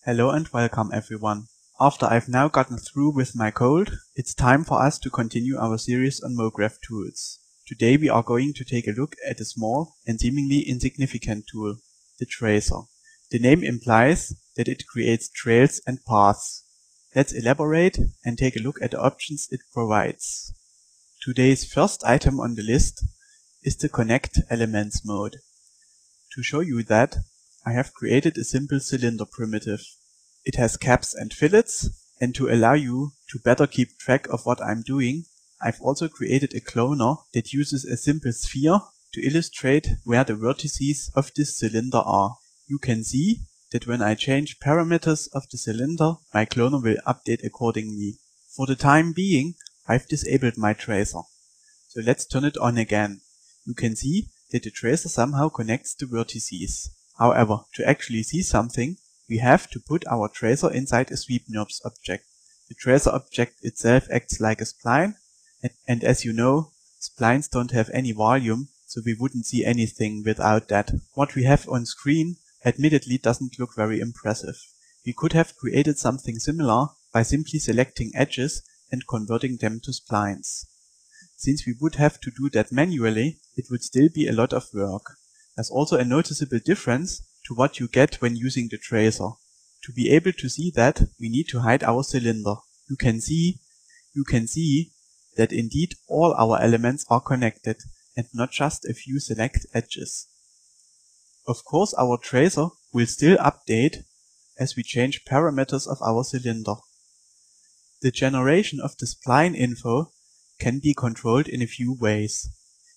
Hello and welcome everyone. After I've now gotten through with my cold, it's time for us to continue our series on MoGraph tools. Today we are going to take a look at a small and seemingly insignificant tool, the tracer. The name implies that it creates trails and paths. Let's elaborate and take a look at the options it provides. Today's first item on the list is the Connect Elements mode. To show you that, I have created a simple cylinder primitive. It has caps and fillets, and to allow you to better keep track of what I'm doing, I've also created a cloner that uses a simple sphere to illustrate where the vertices of this cylinder are. You can see that when I change parameters of the cylinder, my cloner will update accordingly. For the time being, I've disabled my tracer. So let's turn it on again. You can see that the tracer somehow connects the vertices. However, to actually see something, we have to put our tracer inside a SweepNURBS object. The tracer object itself acts like a spline, and as you know, splines don't have any volume, so we wouldn't see anything without that. What we have on screen admittedly doesn't look very impressive. We could have created something similar by simply selecting edges and converting them to splines. Since we would have to do that manually, it would still be a lot of work. There's also a noticeable difference to what you get when using the tracer. To be able to see that, we need to hide our cylinder. You can see that indeed all our elements are connected and not just a few select edges. Of course, our tracer will still update as we change parameters of our cylinder. The generation of the spline info can be controlled in a few ways.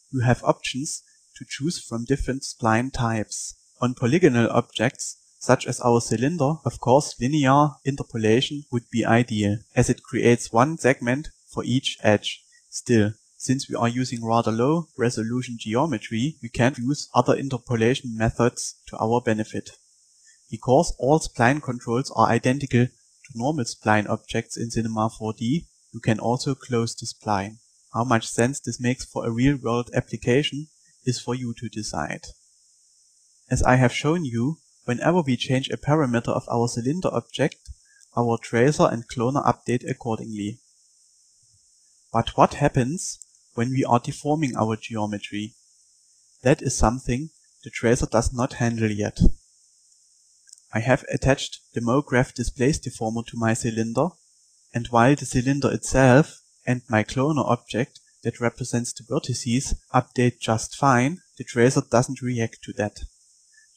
You have options to choose from different spline types. On polygonal objects, such as our cylinder, of course linear interpolation would be ideal, as it creates one segment for each edge. Still, since we are using rather low resolution geometry, we can't use other interpolation methods to our benefit. Because all spline controls are identical to normal spline objects in Cinema 4D, you can also close the spline. How much sense this makes for a real-world application is for you to decide. As I have shown you, whenever we change a parameter of our cylinder object, our tracer and cloner update accordingly. But what happens when we are deforming our geometry? That is something the tracer does not handle yet. I have attached the MoGraph Displace Deformer to my cylinder, and while the cylinder itself and my cloner object that represents the vertices update just fine, the tracer doesn't react to that.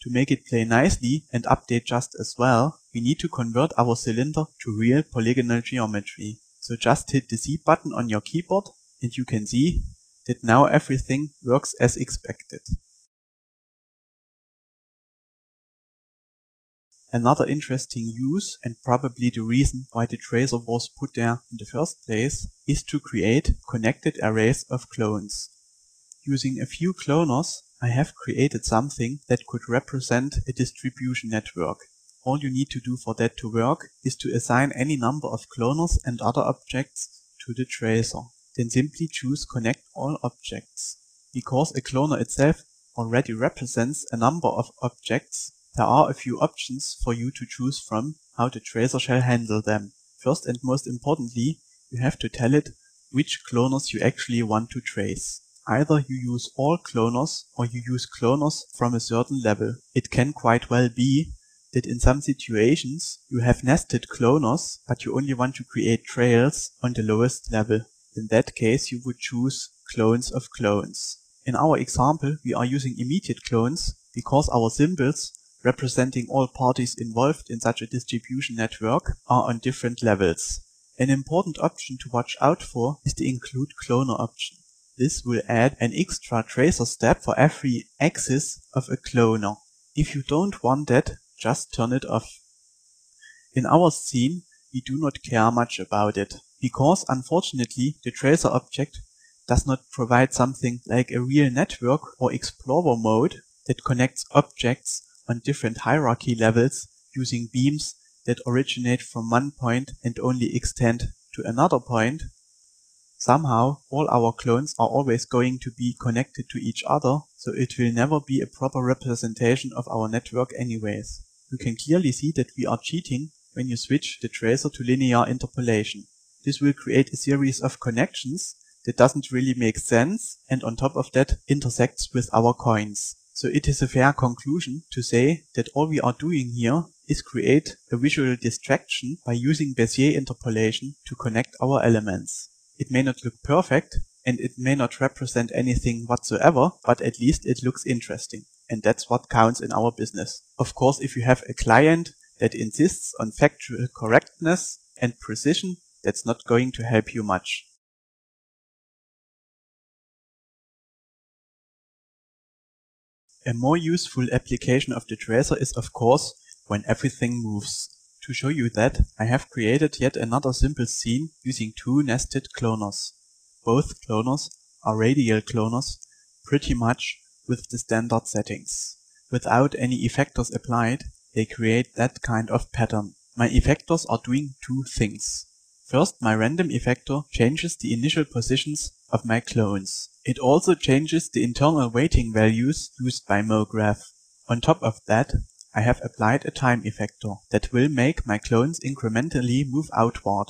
To make it play nicely and update just as well, we need to convert our cylinder to real polygonal geometry. So just hit the Z button on your keyboard and you can see that now everything works as expected. Another interesting use, and probably the reason why the tracer was put there in the first place, is to create connected arrays of clones. Using a few cloners, I have created something that could represent a distribution network. All you need to do for that to work is to assign any number of cloners and other objects to the tracer. Then simply choose Connect All Objects. Because a cloner itself already represents a number of objects, there are a few options for you to choose from how the tracer shall handle them. First and most importantly, you have to tell it which cloners you actually want to trace. Either you use all cloners or you use cloners from a certain level. It can quite well be that in some situations you have nested cloners, but you only want to create trails on the lowest level. In that case, you would choose clones of clones. In our example, we are using immediate clones because our symbols representing all parties involved in such a distribution network are on different levels. An important option to watch out for is the Include Cloner option. This will add an extra tracer step for every axis of a cloner. If you don't want that, just turn it off. In our scene, we do not care much about it, because unfortunately the tracer object does not provide something like a real network or explorer mode that connects objects on different hierarchy levels using beams that originate from one point and only extend to another point. Somehow, all our clones are always going to be connected to each other, so it will never be a proper representation of our network anyways. You can clearly see that we are cheating when you switch the tracer to linear interpolation. This will create a series of connections that doesn't really make sense, and on top of that intersects with our coins. So it is a fair conclusion to say that all we are doing here is create a visual distraction by using Bezier interpolation to connect our elements. It may not look perfect, and it may not represent anything whatsoever, but at least it looks interesting. And that's what counts in our business. Of course, if you have a client that insists on factual correctness and precision, that's not going to help you much. A more useful application of the tracer is of course when everything moves. To show you that, I have created yet another simple scene using two nested cloners. Both cloners are radial cloners, pretty much with the standard settings. Without any effectors applied, they create that kind of pattern. My effectors are doing two things. First, my random effector changes the initial positions of my clones. It also changes the internal weighting values used by MoGraph. On top of that, I have applied a time effector that will make my clones incrementally move outward.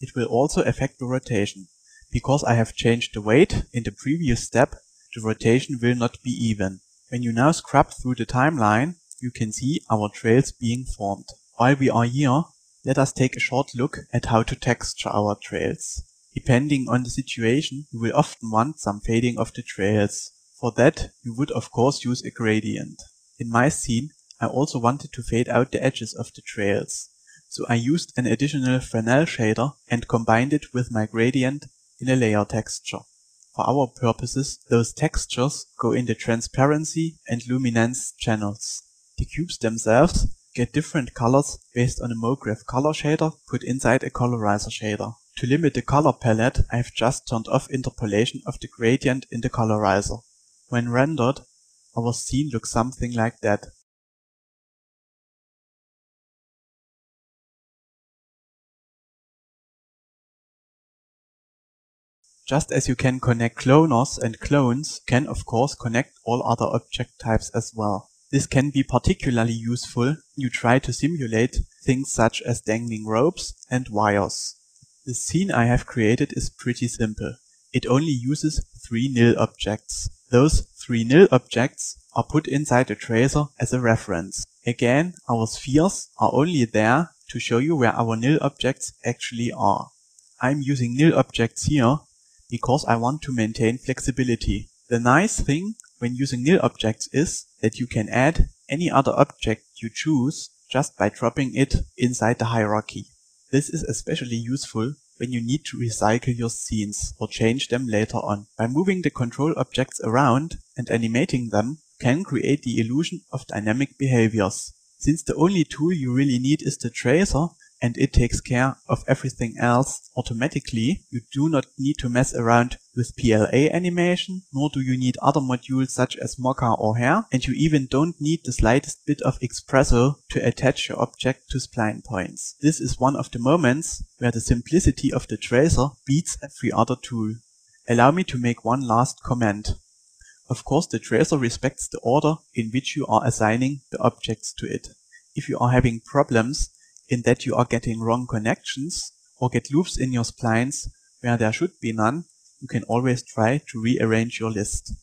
It will also affect the rotation. Because I have changed the weight in the previous step, the rotation will not be even. When you now scrub through the timeline, you can see our trails being formed. While we are here, let us take a short look at how to texture our trails. Depending on the situation, you will often want some fading of the trails. For that, you would of course use a gradient. In my scene, I also wanted to fade out the edges of the trails. So I used an additional Fresnel shader and combined it with my gradient in a layer texture. For our purposes, those textures go in the transparency and luminance channels. The cubes themselves get different colors based on a MoGraph color shader put inside a colorizer shader. To limit the color palette, I have just turned off interpolation of the gradient in the colorizer. When rendered, our scene looks something like that. Just as you can connect cloners and clones, you can of course connect all other object types as well. This can be particularly useful when you try to simulate things such as dangling ropes and wires. The scene I have created is pretty simple. It only uses 3 nil objects. Those 3 nil objects are put inside the tracer as a reference. Again, our spheres are only there to show you where our nil objects actually are. I'm using nil objects here because I want to maintain flexibility. The nice thing when using nil objects is that you can add any other object you choose just by dropping it inside the hierarchy. This is especially useful when you need to recycle your scenes or change them later on. By moving the control objects around and animating them, you can create the illusion of dynamic behaviors. Since the only tool you really need is the tracer, and it takes care of everything else automatically, you do not need to mess around with PLA animation, nor do you need other modules such as Mocha or Hair, and you even don't need the slightest bit of Expresso to attach your object to spline points. This is one of the moments where the simplicity of the tracer beats every other tool. Allow me to make one last comment. Of course, the tracer respects the order in which you are assigning the objects to it. If you are having problems in that you are getting wrong connections or get loops in your splines where there should be none, you can always try to rearrange your list.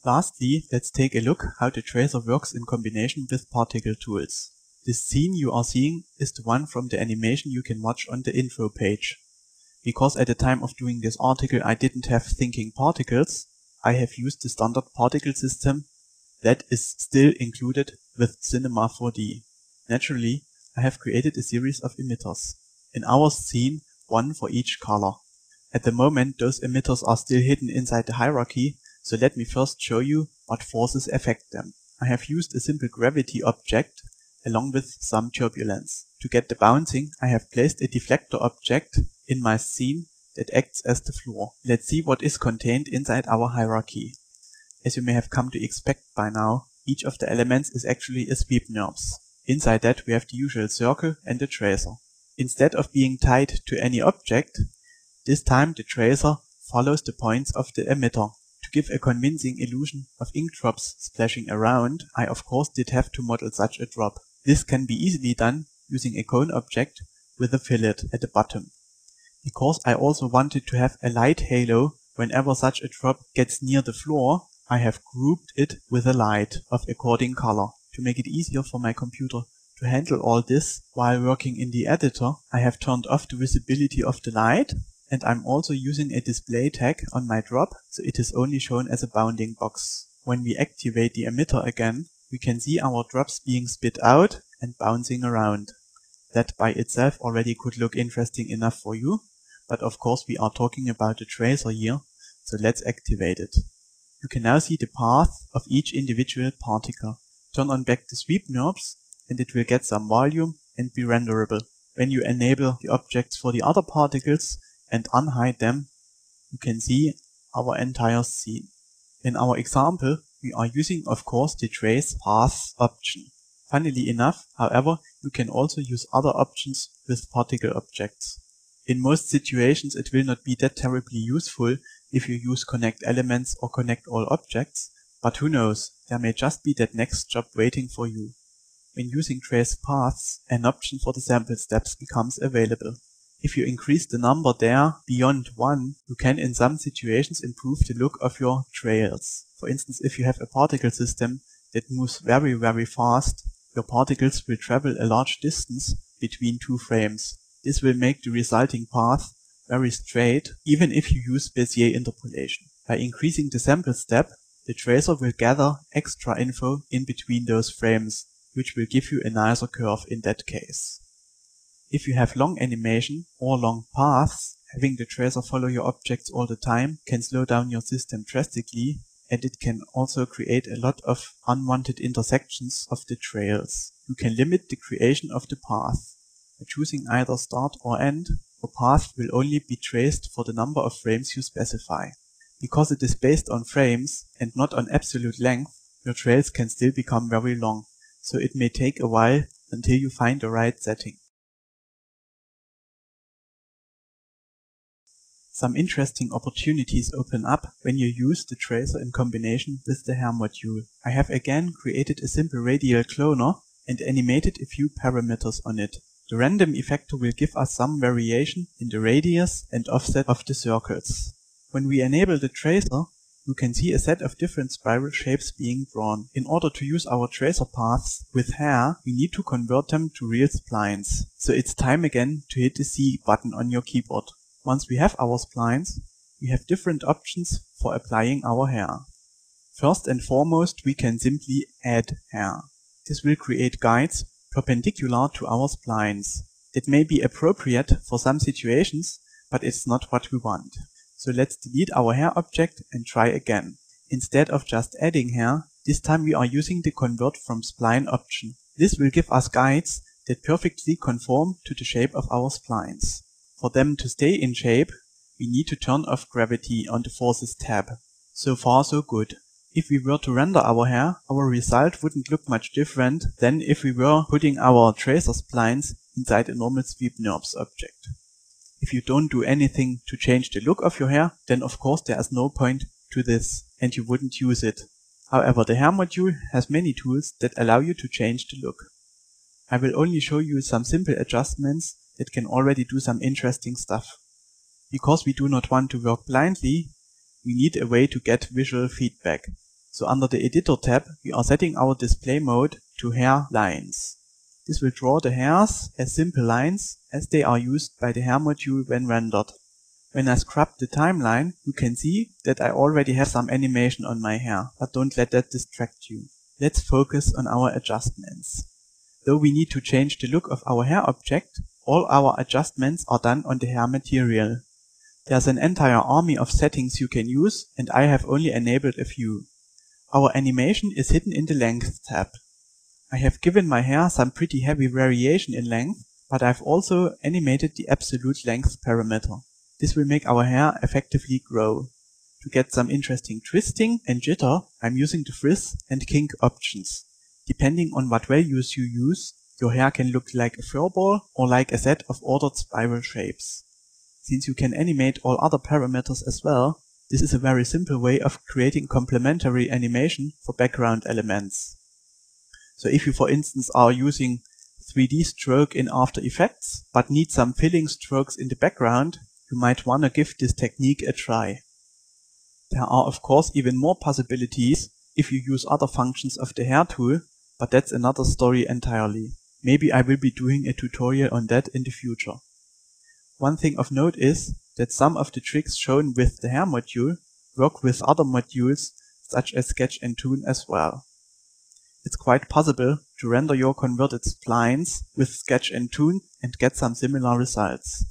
Lastly, let's take a look how the tracer works in combination with particle tools. This scene you are seeing is the one from the animation you can watch on the info page. Because at the time of doing this article I didn't have thinking particles, I have used the standard particle system that is still included with Cinema 4D. Naturally, I have created a series of emitters. In our scene, one for each color. At the moment, those emitters are still hidden inside the hierarchy, so let me first show you what forces affect them. I have used a simple gravity object along with some turbulence. To get the bouncing, I have placed a deflector object in my scene that acts as the floor. Let's see what is contained inside our hierarchy. As you may have come to expect by now, each of the elements is actually a sweep NURBS. Inside that we have the usual circle and the tracer. Instead of being tied to any object, this time the tracer follows the points of the emitter. To give a convincing illusion of ink drops splashing around, I of course did have to model such a drop. This can be easily done using a cone object with a fillet at the bottom. Because I also wanted to have a light halo whenever such a drop gets near the floor, I have grouped it with a light of according color. To make it easier for my computer to handle all this while working in the editor, I have turned off the visibility of the light, and I'm also using a display tag on my drop, so it is only shown as a bounding box. When we activate the emitter again, we can see our drops being spit out and bouncing around. That by itself already could look interesting enough for you, but of course we are talking about the tracer here, so let's activate it. You can now see the path of each individual particle. Turn on back the sweep knobs and it will get some volume and be renderable. When you enable the objects for the other particles and unhide them, you can see our entire scene. In our example, we are using of course the trace path option. Funnily enough, however, you can also use other options with particle objects. In most situations it will not be that terribly useful if you use connect elements or connect all objects, but who knows, there may just be that next job waiting for you. When using trace paths, an option for the sample steps becomes available. If you increase the number there beyond 1, you can in some situations improve the look of your trails. For instance, if you have a particle system that moves very fast, your particles will travel a large distance between two frames. This will make the resulting path very straight, even if you use Bezier interpolation. By increasing the sample step, the tracer will gather extra info in between those frames, which will give you a nicer curve in that case. If you have long animation or long paths, having the tracer follow your objects all the time can slow down your system drastically, and it can also create a lot of unwanted intersections of the trails. You can limit the creation of the path. By choosing either start or end, the path will only be traced for the number of frames you specify. Because it is based on frames and not on absolute length, your trails can still become very long, so it may take a while until you find the right setting. Some interesting opportunities open up when you use the tracer in combination with the hair module. I have again created a simple radial cloner and animated a few parameters on it. The random effector will give us some variation in the radius and offset of the circles. When we enable the tracer, you can see a set of different spiral shapes being drawn. In order to use our tracer paths with hair, we need to convert them to real splines. So it's time again to hit the C button on your keyboard. Once we have our splines, we have different options for applying our hair. First and foremost, we can simply add hair. This will create guides perpendicular to our splines. It may be appropriate for some situations, but it's not what we want. So let's delete our hair object and try again. Instead of just adding hair, this time we are using the convert from spline option. This will give us guides that perfectly conform to the shape of our splines. For them to stay in shape, we need to turn off gravity on the forces tab. So far so good. If we were to render our hair, our result wouldn't look much different than if we were putting our tracer splines inside a normal sweep NURBS object. If you don't do anything to change the look of your hair, then of course there is no point to this and you wouldn't use it. However, the hair module has many tools that allow you to change the look. I will only show you some simple adjustments that can already do some interesting stuff. Because we do not want to work blindly, we need a way to get visual feedback. So under the Editor tab, we are setting our display mode to hair lines. This will draw the hairs as simple lines as they are used by the hair module when rendered. When I scrub the timeline, you can see that I already have some animation on my hair, but don't let that distract you. Let's focus on our adjustments. Though we need to change the look of our hair object, all our adjustments are done on the hair material. There's an entire army of settings you can use, and I have only enabled a few. Our animation is hidden in the Length tab. I have given my hair some pretty heavy variation in length, but I've also animated the absolute length parameter. This will make our hair effectively grow. To get some interesting twisting and jitter, I'm using the frizz and kink options. Depending on what values you use, your hair can look like a furball or like a set of ordered spiral shapes. Since you can animate all other parameters as well, This is a very simple way of creating complementary animation for background elements. So if you, for instance, are using 3D stroke in After Effects, but need some filling strokes in the background, you might wanna give this technique a try. There are of course even more possibilities if you use other functions of the hair tool, but that's another story entirely. Maybe I will be doing a tutorial on that in the future. One thing of note is that some of the tricks shown with the hair module work with other modules such as Sketch and Toon as well. It's quite possible to render your converted splines with Sketch and Toon and get some similar results.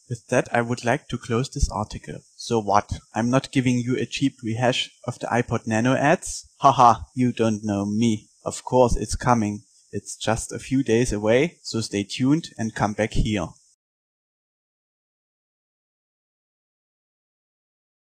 With that, I would like to close this article. So what? I'm not giving you a cheap rehash of the iPod Nano ads? Haha, you don't know me. Of course it's coming. It's just a few days away, so stay tuned and come back here.